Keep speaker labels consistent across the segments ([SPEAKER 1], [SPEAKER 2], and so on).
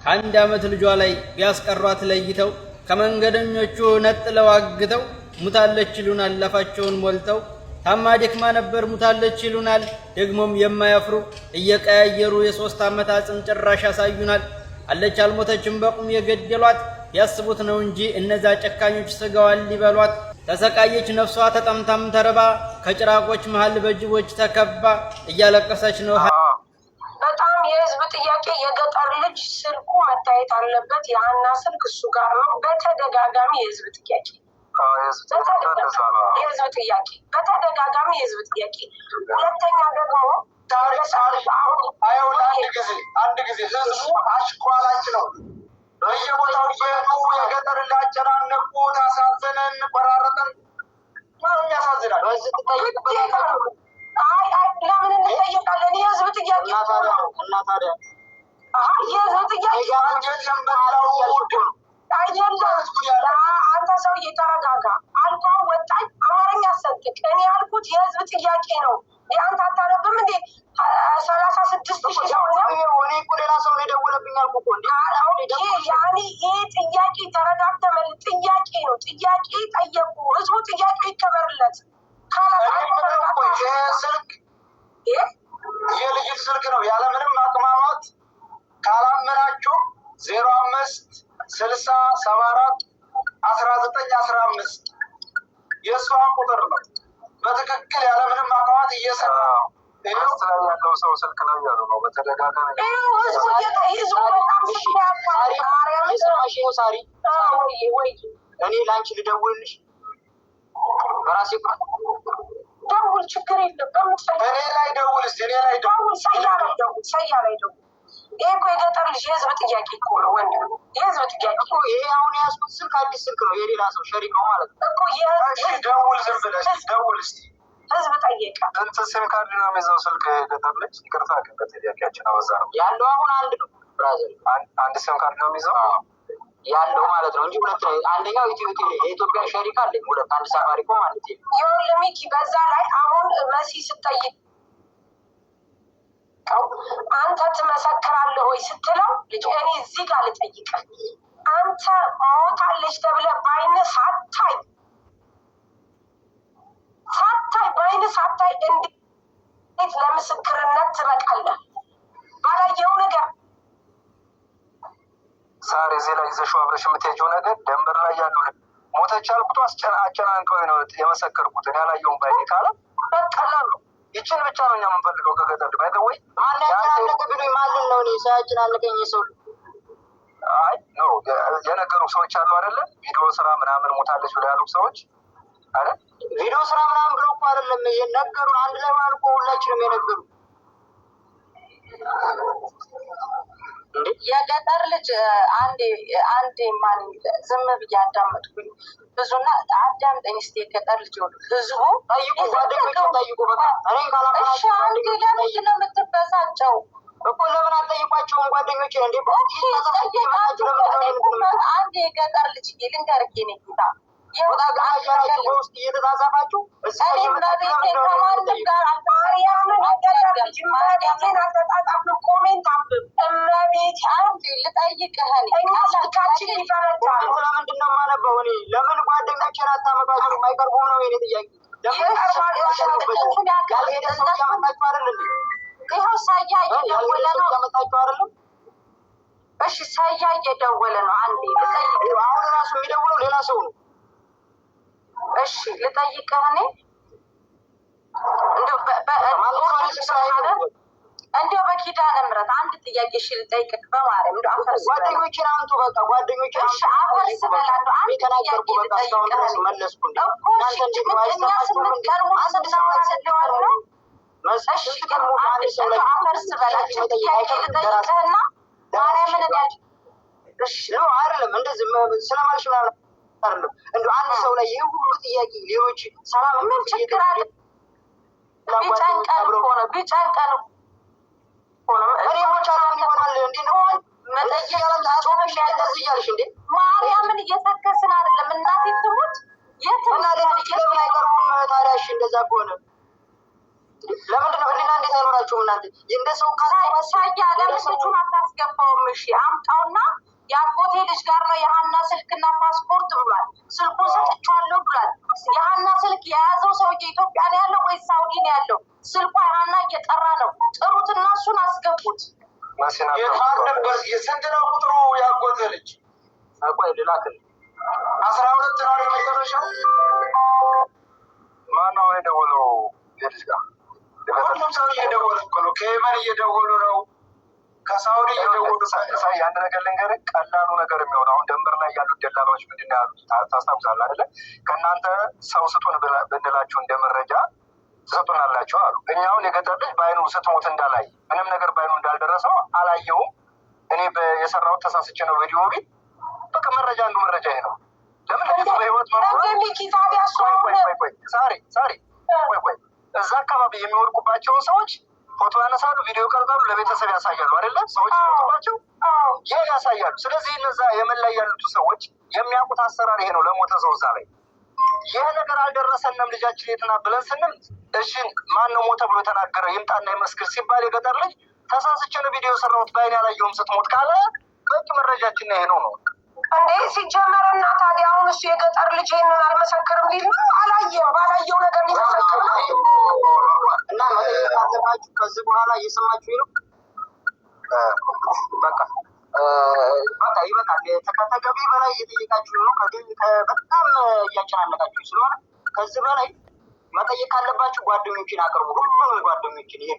[SPEAKER 1] ከአንድ ዓመት ልጇ ላይ ቢያስቀሯት ለይተው ከመንገደኞቹ ነጥለው አግተው ሙታለች ይሉናል አፋቸውን ሞልተው። ታማ ደክማ ነበር ሙታለች ይሉናል ደግሞም የማያፍሩ እየቀያየሩ የ3 ዓመት አጽም ጭራሽ ያሳዩናል። አለች አልሞተችም በቁም የገደሏት ያስቡት ነው እንጂ እነዛ ጨካኞች ስጋዋን ሊበሏት። ተሰቃየች ነፍሷ ተጠምታም ተርባ ከጭራቆች መሃል በጅቦች ተከባ እያለቀሰች ነው።
[SPEAKER 2] በጣም የህዝብ ጥያቄ የገጠር ልጅ ስልኩ መታየት አለበት። የሀና ስልክ እሱ ጋር ነው። በተደጋጋሚ የህዝብ ጥያቄ በተደጋጋሚ የህዝብ ጥያቄ። ሁለተኛ ደግሞ
[SPEAKER 3] አንድ ጊዜ ህዝቡ አሽኳላች ነው። በየቦታው እየሄዱ የገጠር ላጨናነቁ ታሳዘነን ቆራረጠን ማንም ያሳዝናል።
[SPEAKER 2] ለምን እንጠየቃለን? የህዝብ ጥያቄ
[SPEAKER 3] እና ታዲያ
[SPEAKER 2] የህዝብ ጥያቄ አይደለም። አንተ ሰውዬ ተረጋጋ። አልኳ ወጣኝ አማርኛ ሰጥቅ። እኔ ያልኩት የህዝብ ጥያቄ ነው። አንተ አታነብም እንዴ? 36,000 ሰው ነው።
[SPEAKER 3] እኔ እኮ ሌላ ሰው ነው የደወለብኝ አልኩ እኮ እንዴ።
[SPEAKER 2] ያኔ ይሄ ጥያቄ ተረጋግተህ መልስ። ጥያቄ ነው። ጥያቄ ጠየቁ። ህዝቡ ጥያቄው ይከበርለት።
[SPEAKER 3] ስልክ የልጅ ስልክ ነው ያለምንም አቅማማት። ካላመናችሁ 0560741915 የእሷ ቁጥር ነው። በትክክል ያለምንም አቅማማት እየሰራ ያለው ሰው ስልክ ነው እያሉ ነው በተደጋጋሚ። ሳሪ እኔ ለአንቺ ልደውልልሽ በራሴ
[SPEAKER 2] ደውል፣ ችግር የለም።
[SPEAKER 3] እኔ ላይ ደውል፣ እኔ ላይ ደውል፣
[SPEAKER 2] ሰያ ላይ ደውል። ይሄ እኮ የገጠር ልጅ የህዝብ ጥያቄ እኮ ነው ወንድ፣ የህዝብ ጥያቄ እኮ። ይሄ አሁን የያዝኩት ስልክ አዲስ ስልክ ነው፣ የሌላ ሰው ሸሪክ ነው ማለት ነው እኮ። ደውል፣ ዝም ብለሽ ደውል እስኪ። ህዝብ ጠየቀ።
[SPEAKER 3] እንትን ሲም ካርድ ነው የሚይዘው ስልክ የገጠር ልጅ። ይቅርታ ግን በጥያቄያችን አበዛ ነው ያለው። አሁን አንድ ነው ብራዘር፣ አንድ ሲም ካርድ ነው የሚይዘው ያለው ማለት ነው እንጂ ሁለት ነው። አንደኛው ኢትዮጵያ የኢትዮጵያ ሸሪክ አለኝ ሁለት፣ አንድ ሳፋሪኮም ማለት ነው።
[SPEAKER 2] ይኸውልህ ሚኪ፣ በዛ ላይ አሁን መሲ ስጠይቅ አንተ ትመሰክራለህ ወይ ስትለው ልጅ እኔ እዚህ ጋር ልጠይቅህ፣ አንተ ሞታለች ተብለህ በዓይንህ ሳታይ በዓይንህ ሳታይ እንዴት ለምስክርነት ትበቃለህ? ባላየው ነገር
[SPEAKER 3] ሳሪ እዚህ ላይ ይዘሽው አብረሽ የምትሄጂው ነገር ደንበር ላይ ያሉ ሞተች ያልኩት አጨናንቀው ነው የመሰከርኩት። እኔ ያላየውን ባይኔ ካለ
[SPEAKER 2] በቀላሉ
[SPEAKER 3] ይችን ብቻ ነው እኛ የምንፈልገው ከገጠር ባይተወይ
[SPEAKER 2] ማን ያጨናነቀ ብሎ ማንን ነው? እኔ ሳያጨናንቀኝ ሰው
[SPEAKER 3] አይ ነው የነገሩ ሰዎች አሉ አይደለ? ቪዲዮ ስራ ምናምን ሞታለች ብለው ያሉ ሰዎች አይደል?
[SPEAKER 2] ቪዲዮ ስራ ምናምን ብሎ እኮ አይደለም የነገሩን፣ አንድ ላይ ማለት ሁላችንም የነገሩ የገጠር ልጅ አንዴ ማን ዝም ብዬ አዳመጥኩኝ ብዙና አዳምጠኝ እስኪ። የገጠር ልጅ ህዝቡ
[SPEAKER 3] ጠይቁ፣ ጓደኞች ጠይቁ። በቃ እኔ
[SPEAKER 2] እሺ፣ አንዴ ለምንድን ነው የምትበሳጨው
[SPEAKER 3] እኮ? ለምን አትጠይቋቸውም ጓደኞች? እንዴ
[SPEAKER 2] አንዴ የገጠር ልጅ ልንገርህ የኔ ጌታ
[SPEAKER 3] በውስጥ እየተዛዛፋችሁ
[SPEAKER 2] ኮሜንት አንብብ። እመቤት አንድ ልጠይቅህ፣
[SPEAKER 3] ለምንድን ነው የማነበው? እኔ ለምን ጓደኞችን አታመጧቸው? የማይቀርቡ ነው የኔ ጥያቄ። ያልሄደ ሰው ያመጣችሁ አይደለም?
[SPEAKER 2] ይኸው ሳያ እየደወለ ነው።
[SPEAKER 3] ያመጣችሁ አይደለም?
[SPEAKER 2] እሺ ሳያ እየደወለ ነው። አንዴ ልጠይቅህ።
[SPEAKER 3] አሁን ራሱ የሚደውለው ሌላ ሰው ነው።
[SPEAKER 2] እሺ ልጠይቅህ እኔ እንደው በኪዳነ ምሕረት አንድ ጥያቄ እሺ ልጠይቅህ በማርያም እንደው አፈርስ
[SPEAKER 3] ጓደኞችን አምጡ። በቃ ጓደኞችን
[SPEAKER 2] እሺ አፈርስ በላንዱ አንድ ጥያቄ ልጠይቅህ
[SPEAKER 3] መለስኩ እንዴ
[SPEAKER 2] እናንተ እንደማይስተማሩ ቀርቡ ስለሆነ ነው መስሽ ቀርቡ አንድ ሰው ላይ አፈርስ በላችሁ ጥያቄ ልጠይቅህና ማርያምን ያጅ እሺ ነው አይደለም እንደዚህ ስለማልሽ ማለት አይደለም። እንደው አንድ ሰው ላይ ይሄ ሁሉ ጥያቄ ሌሎች ሰላም ምን ችግር አለ? ቢጨንቀን እኮ ነው ቢጨንቀን እኮ ነው። እኔ ሞቻለሁ ይሆናል እንዴ ነው መጠየቅ ጾመሽ ያለሽ እንዴ? ማርያምን እየሰከስን አይደለም እናቴ ትሙት የትና ለምን አይቀርቡም ታዲያ? እሺ እንደዛ ከሆነ ለምንድን ነው እንዴት አይኖራችሁም እናንተ? እንደ ሰው ካሳያ ለምን ልጁን አላስገባውም። እሺ አምጣውና የአጎቴ ልጅ ጋር ነው የሀና ስልክና ፓስፖርት ብሏል። ስልኩን ሰጥቼዋለሁ ብሏል። የሀና ስልክ የያዘው ሰውዬ ኢትዮጵያ ነው ያለው ወይስ ሳውዲ ነው ያለው? ስልኳ የሀና እየጠራ ነው። ጥሩትና እሱን አስገቡት።
[SPEAKER 3] የስንት ነው ቁጥሩ? ያጎቴ ልጅ ቆይ ልላክልህ። 12 ነው የመጨረሻው። ማነው የደወለው? ልጅ ጋር ሁሉም ሰው እየደወለ ነው። ከየመን እየደወሉ ነው፣ ከሳውዲ እየደወሉ። አንድ ነገር ልንገርህ፣ ቀላሉ ነገር የሚሆነው አሁን ደንበር ላይ ያሉት ደላላዎች ምንድን ነው ያሉት ታስታውሳለህ አይደለ? ከእናንተ ሰው ስጡን ብንላችሁ እንደ መረጃ ትሰጡናላችሁ አሉ። እኛ አሁን የገጠር ልጅ በአይኑ ስትሞት እንዳላይ ምንም ነገር በአይኑ እንዳልደረሰው አላየውም። እኔ የሰራሁት ተሳስቼ ነው ቪዲዮ ቤት። በቃ መረጃ አንዱ መረጃ ይሄ ነው። ለምን በህይወት ቆይ እዛ አካባቢ የሚወድቁባቸውን ሰዎች ፎቶ ያነሳሉ፣ ቪዲዮ ቀርጻሉ፣ ለቤተሰብ ያሳያሉ አይደለ? ሰዎች ፎቶባቸው ይህ ያሳያሉ። ስለዚህ እነዛ የመን ላይ ያሉት ሰዎች የሚያውቁት አሰራር ይሄ ነው። ለሞተ ሰው እዛ ላይ ይህ ነገር አልደረሰንም ልጃችን የትና ብለን ስንም እሺ ማን ነው ሞተ ብሎ የተናገረ ይምጣና ይመስክር ሲባል የገጠር ልጅ ተሳስቼ ነው ቪዲዮ ሰራሁት በአይኔ ያላየሁም ስትሞት ካለ በቂ መረጃችን ይሄ ነው ነው
[SPEAKER 2] እንዴ ሲጀመርና ታዲያ አሁን እሱ የገጠር ልጅ ይሄንን አልመሰክርም ሊል ነው? አላየው ባላየው ነገር ሊመሰክር ነው።
[SPEAKER 3] እና መጠየቅ አለባችሁ። ከዚህ በኋላ እየሰማችሁ ነው። በቃ ይበቃል። ከተገቢ በላይ እየጠየቃችሁ ነው። በጣም እያጨናነቃችሁ ስለሆነ ከዚህ በላይ መጠየቅ ካለባችሁ ጓደኞችን አቅርቡ። ሁሉንም ጓደኞችን ይሄ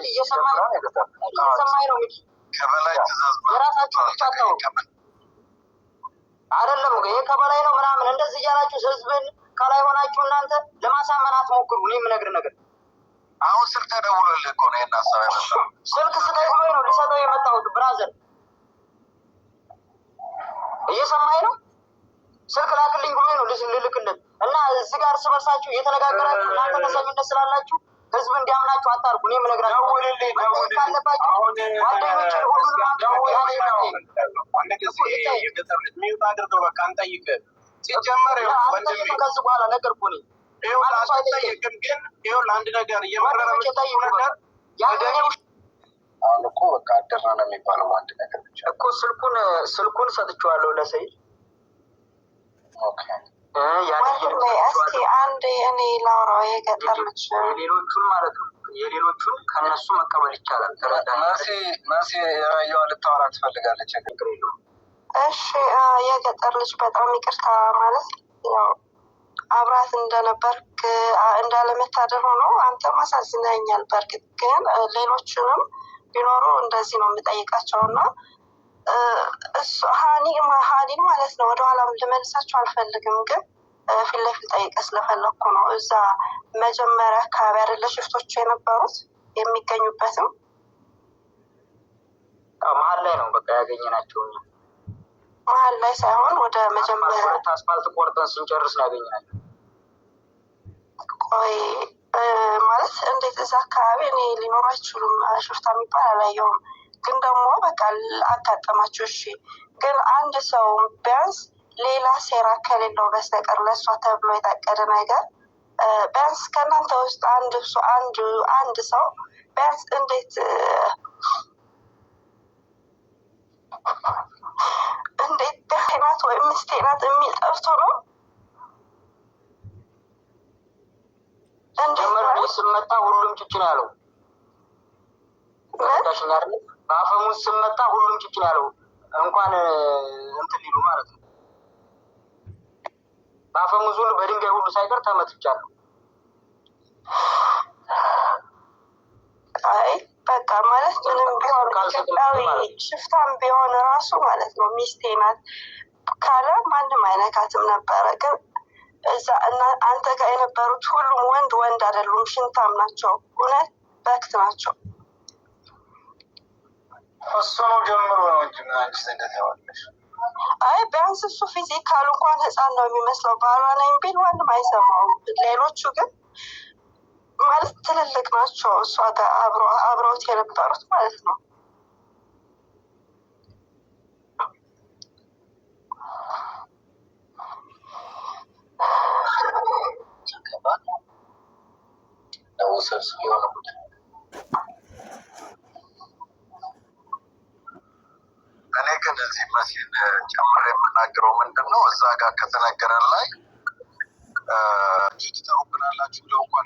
[SPEAKER 3] እየሰማኝ ነው እንግዲህ የራሳችሁ ብቻ ነው አይደለም። ይሄ ከበላይ ነው ምናምን እንደዚህ እያላችሁ ህዝብን ከላይ ሆናችሁ እናንተ ለማሳመን አትሞክሩ። እኔ የምነግርህ ነገር አሁን ስልክ ተደውሎልህ እኮ ነው የናሰበ ስልክ ስጠኝ ብሎኝ ነው ሊሰጠው የመጣሁት። ብራዘር እየሰማኝ ነው። ስልክ ላክልኝ ብሎኝ ነው ልልክልን እና እዚህ ጋር እርስ በርሳችሁ እየተነጋገራችሁ እናንተ ተሰሚነት ስላላችሁ ህዝብ እንዲያምናችሁ አታርጉ። እኔ የምነግራችሁ ካለባችሁ ጓደኞችን ሁሉንም አድርገው በቃ አንጠይቅ ሲጀመር ከዚህ በኋላ ነገርኩህ እኔ ይኸውልህ አንድ ነገር እየመረረ ነገር አሁን እኮ በቃ አደራ ነው የሚባለው። አንድ ነገር ብቻ እኮ ስልኩን ሰጥቼዋለሁ ለሰይድ።
[SPEAKER 2] እስኪ አንድ እኔ ላውራው የገጠር ልጅ
[SPEAKER 3] የሌሎቹን ማለት ነው። የሌሎቹን ከነሱ መቀበል ይቻላል። መሲ የራያዋ ልታወራ ትፈልጋለች። ችግር የለውም።
[SPEAKER 2] እሺ የገጠር ልጅ በጣም ይቅርታ ማለት ያው አብራት እንደነበርክ እንዳለመታደር ሆኖ አንተም አሳዝነኛል። በእርግጥ ግን ሌሎቹንም ቢኖሩ እንደዚህ ነው የምጠይቃቸው እና ሀኒን ማለት ነው ወደኋላ ልመልሳቸው አልፈልግም፣ ግን ፊት ለፊት ጠይቀ ስለፈለግኩ ነው። እዛ መጀመሪያ አካባቢ አይደለ ሽፍቶቹ የነበሩት የሚገኙበትም
[SPEAKER 3] መሀል ላይ ነው በቃ ያገኘናቸው።
[SPEAKER 2] መሀል ላይ ሳይሆን ወደ መጀመሪያ
[SPEAKER 3] አስፋልት ቆርጠን ስንጨርስ ነው ያገኘናቸው።
[SPEAKER 2] ቆይ ማለት እንዴት እዛ አካባቢ እኔ ሊኖሩ አይችሉም። ሽፍታ የሚባል አላየውም፣ ግን ደግሞ በቃ አጋጠማችሁ። እሺ ግን አንድ ሰው ቢያንስ ሌላ ሴራ ከሌለው በስተቀር ለእሷ ተብሎ የታቀደ ነገር ቢያንስ ከእናንተ ውስጥ አንድ ሰው ቢያንስ እንዴት ደህናት ወይም ሚስቴ ናት የሚል ጠፍቶ ነው
[SPEAKER 3] ስመጣ ሁሉም ጭጭ ነው ያለው። በአፈሙዝ ስመጣ ሁሉም ጭጭ ነው ያለው። እንኳን እንትን ሊሉ ማለት ነው። በአፈሙዝ ሁሉ በድንጋይ ሁሉ ሳይቀር ተመትቻለሁ።
[SPEAKER 2] አይ በቃ ማለት ምንም ቢሆን ኢትዮጵያዊ ሽፍታም ቢሆን ራሱ ማለት ነው ሚስቴ ናት ካለ ማንም አይነካትም ነበረ። ግን እዛ አንተ ጋር የነበሩት ሁሉም ወንድ አይደሉም፣ ሽንታም ናቸው። እውነት በክት ናቸው።
[SPEAKER 3] እሱ ነው ጀምሮ ነው እንጂ አንቺ ዘንደት ያዋለሽ።
[SPEAKER 2] አይ ቢያንስ እሱ ፊዚካሉ እንኳን ህፃን ነው የሚመስለው። ባሏ ነኝ ቢል ወንድም አይሰማውም። ሌሎቹ ግን ማለት ትልልቅ ናቸው። እሷ ጋር አብረውት የነበሩት ማለት ነው።
[SPEAKER 3] ውስብስብ የሆነ
[SPEAKER 4] እንደዚህ መሲል ጨምር የምናገረው ምንድን ነው እዛ ጋር ከተነገረን ላይ ትጠሩብናላችሁ ብለው እንኳን